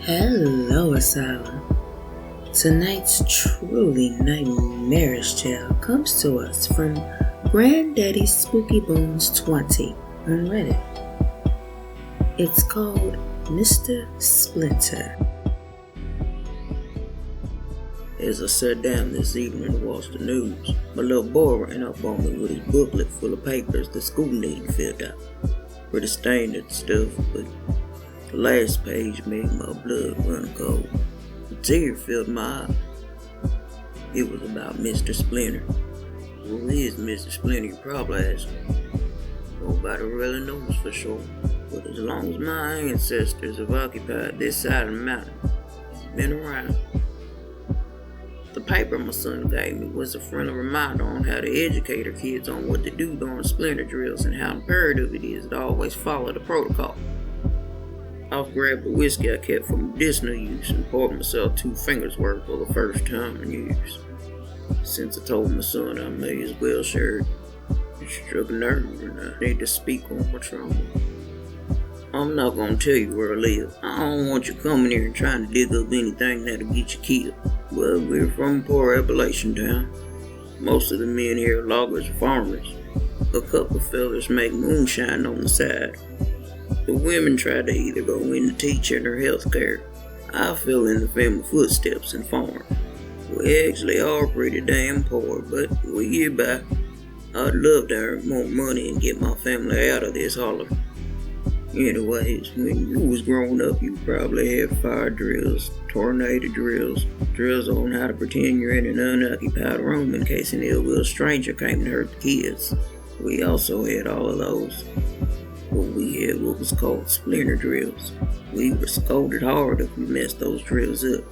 Hello, Asylum. Tonight's truly nightmarish tale comes to us from Grandaddyspookybones 20 on Reddit. It's called Mr. Splinter. As I sat down this evening to watch the news, my little boy ran up on me with his booklet full of papers the school needed filled out. Pretty stained and stuff, but the last page made my blood run cold. A tear filled my eye. It was about Mr. Splinter. Who is Mr. Splinter, you probably ask me. Nobody really knows for sure, but as long as my ancestors have occupied this side of the mountain, he's been around. The paper my son gave me was a friendly reminder on how to educate our kids on what to do during splinter drills and how imperative it is to always follow the protocol. I've grabbed the whiskey I kept for medicinal use and poured myself 2 fingers worth for the first time in years. Since I told my son I may as well share it, it struck a nerve and I need to speak on my trauma. I'm not going to tell you where I live. I don't want you coming here and trying to dig up anything that'll get you killed. Well, we're from a poor Appalachian town. Most of the men here are loggers or farmers. A couple of fellas make moonshine on the side. The women try to either go into teaching or healthcare. I fell in the family footsteps and farm. We actually are pretty damn poor, but we get by. I'd love to earn more money and get my family out of this holler. Anyways, when you was growing up, you probably had fire drills, tornado drills, drills on how to pretend you're in an unoccupied room in case an ill-will stranger came to hurt the kids. We also had all of those. But we had what was called splinter drills. We were scolded hard if we messed those drills up.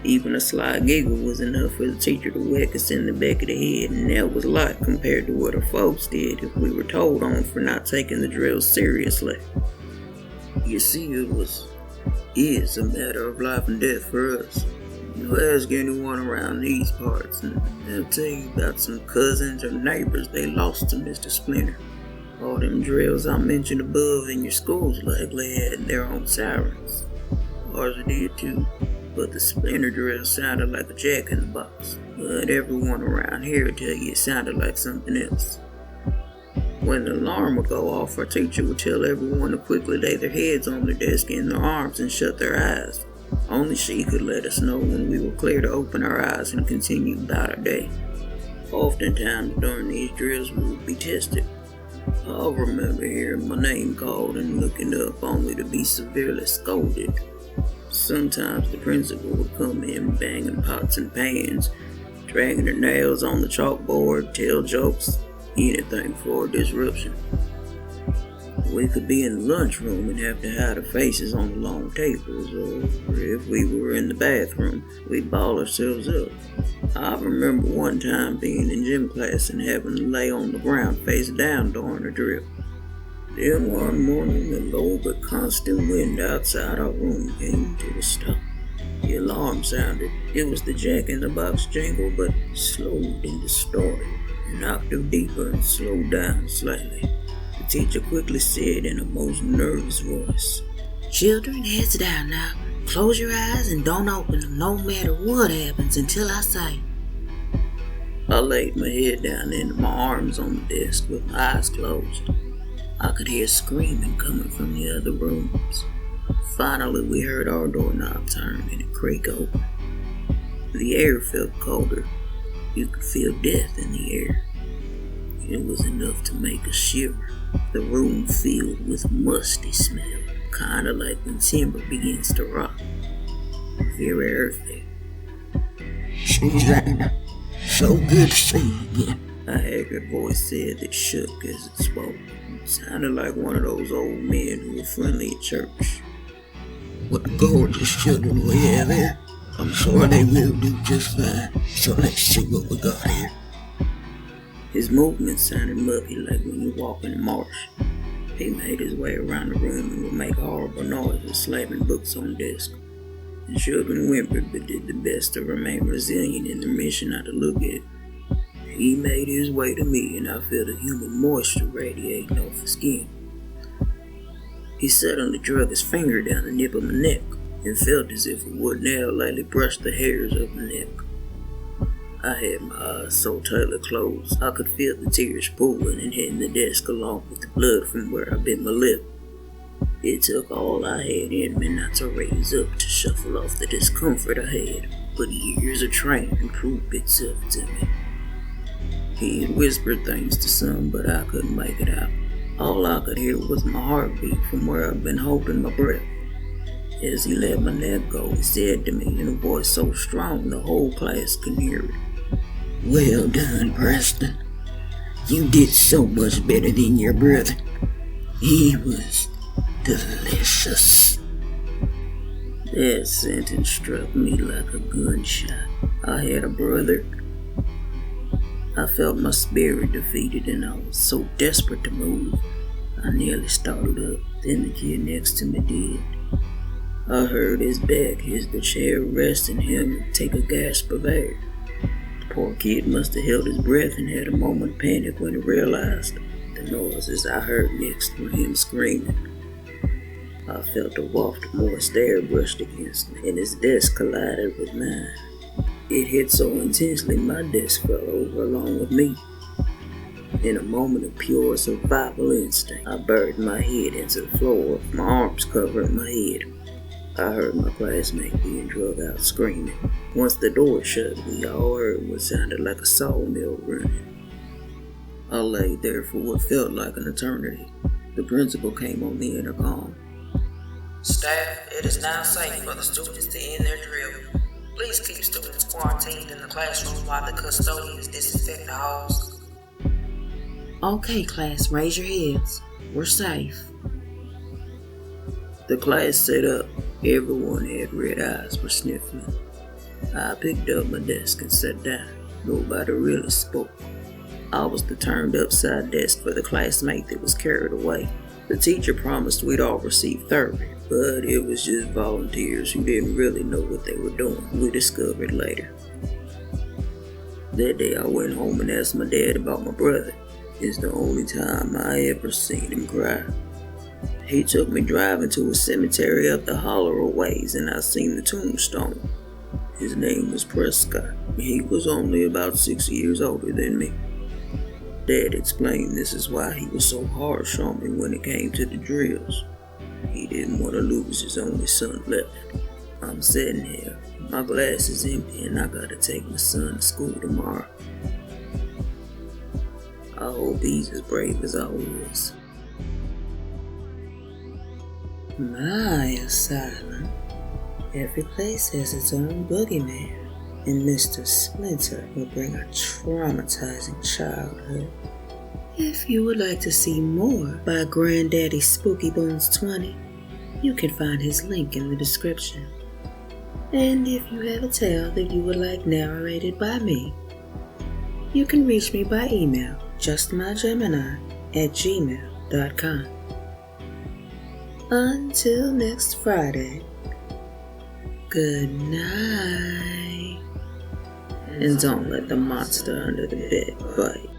Even a sly giggle was enough for the teacher to whack us in the back of the head, and that was a lot compared to what our folks did if we were told on for not taking the drills seriously. You see, is a matter of life and death for us. You ask anyone around these parts, and they'll tell you about some cousins or neighbors they lost to Mr. Splinter. All them drills I mentioned above in your schools likely had their own sirens. Ours did too. But the splinter drill sounded like a jack in the box. But everyone around here would tell you it sounded like something else. When the alarm would go off, our teacher would tell everyone to quickly lay their heads on their desk and their arms and shut their eyes. Only she could let us know when we were clear to open our eyes and continue about our day. Oftentimes during these drills we would be tested. I'll remember hearing my name called and looking up only to be severely scolded. Sometimes the principal would come in banging pots and pans, dragging her nails on the chalkboard, tell jokes, anything for a disruption. We could be in the lunchroom and have to hide our faces on the long tables, or if we were in the bathroom, we'd ball ourselves up. I remember one time being in gym class and having to lay on the ground face down during a drill. Then one morning, a low but constant wind outside our room came to a stop. The alarm sounded. It was the jack-in-the-box jingle, but slowed and distorted, an octave deeper and slowed down slightly. The teacher quickly said in a most nervous voice, "Children, heads down now. Close your eyes and don't open them no matter what happens until I say." I laid my head down into my arms on the desk with my eyes closed. I could hear screaming coming from the other rooms. Finally, we heard our doorknob turn and it creak open. The air felt colder. You could feel death in the air. It was enough to make us shiver. The room filled with musty smell, kinda like when timber begins to rot. Very earthy. "Susanna, so good to see you again," a haggard voice said that shook as it spoke. It sounded like one of those old men who were friendly at church. "What gorgeous children we have here. I'm sure they will do just fine. So let's see what we got here." His movements sounded mucky like when you walk in a marsh. He made his way around the room and would make horrible noises slamming books on the desk. The children whimpered but did the best to remain resilient in their mission not to look at. He made his way to me and I felt a humid moisture radiating off his skin. He suddenly drug his finger down the nape of my neck. and felt as if a wooden nail lightly brushed the hairs of my neck. I had my eyes so tightly closed I could feel the tears pooling and hitting the desk along with the blood from where I bit my lip. It took all I had in me not to raise up to shuffle off the discomfort I had, but years of training proved itself to me. He had whispered things to some, but I couldn't make it out. All I could hear was my heartbeat from where I'd been holding my breath. As he let my neck go, he said to me in a voice so strong the whole class could hear it. Well done, Preston. You did so much better than your brother. He was delicious. That sentence struck me like a gunshot. I had a brother. I felt my spirit defeated and I was so desperate to move. I nearly started up, then the kid next to me did. I heard his back hit the chair, resting him and take a gasp of air. The poor kid must have held his breath and had a moment of panic when he realized the noises I heard next were him screaming. I felt a waft of moist air brushed against me, and his desk collided with mine. It hit so intensely my desk fell over along with me. In a moment of pure survival instinct, I buried my head into the floor, my arms covering my head. I heard my classmate being drug out screaming. Once the door shut, we all heard what sounded like a sawmill running. I lay there for what felt like an eternity. The principal came on the intercom. Staff, it is now safe for the students to end their drill. Please keep students quarantined in the classroom while the custodians disinfect the halls. Okay, class, raise your heads. We're safe. The class sat up. Everyone had red eyes for sniffling. I picked up my desk and sat down. Nobody really spoke. I was the turned upside desk for the classmate that was carried away. The teacher promised we'd all receive therapy, but it was just volunteers who didn't really know what they were doing. We discovered later. That day I went home and asked my dad about my brother. It's the only time I ever seen him cry. He took me driving to a cemetery up the hollow ways and I seen the tombstone. His name was Prescott. He was only about 6 years older than me. Dad explained this is why he was so harsh on me when it came to the drills. He didn't want to lose his only son left. I'm sitting here, my glass is empty and I gotta take my son to school tomorrow. I hope he's as brave as I was. My asylum. Every place has its own boogieman, and Mr. Splinter will bring a traumatizing childhood. If you would like to see more by Grandaddyspookybones 20, you can find his link in the description. And if you have a tale that you would like narrated by me, you can reach me by email, justmygemini@gmail.com. Until next Friday, good night. And don't let the monster under the bed bite.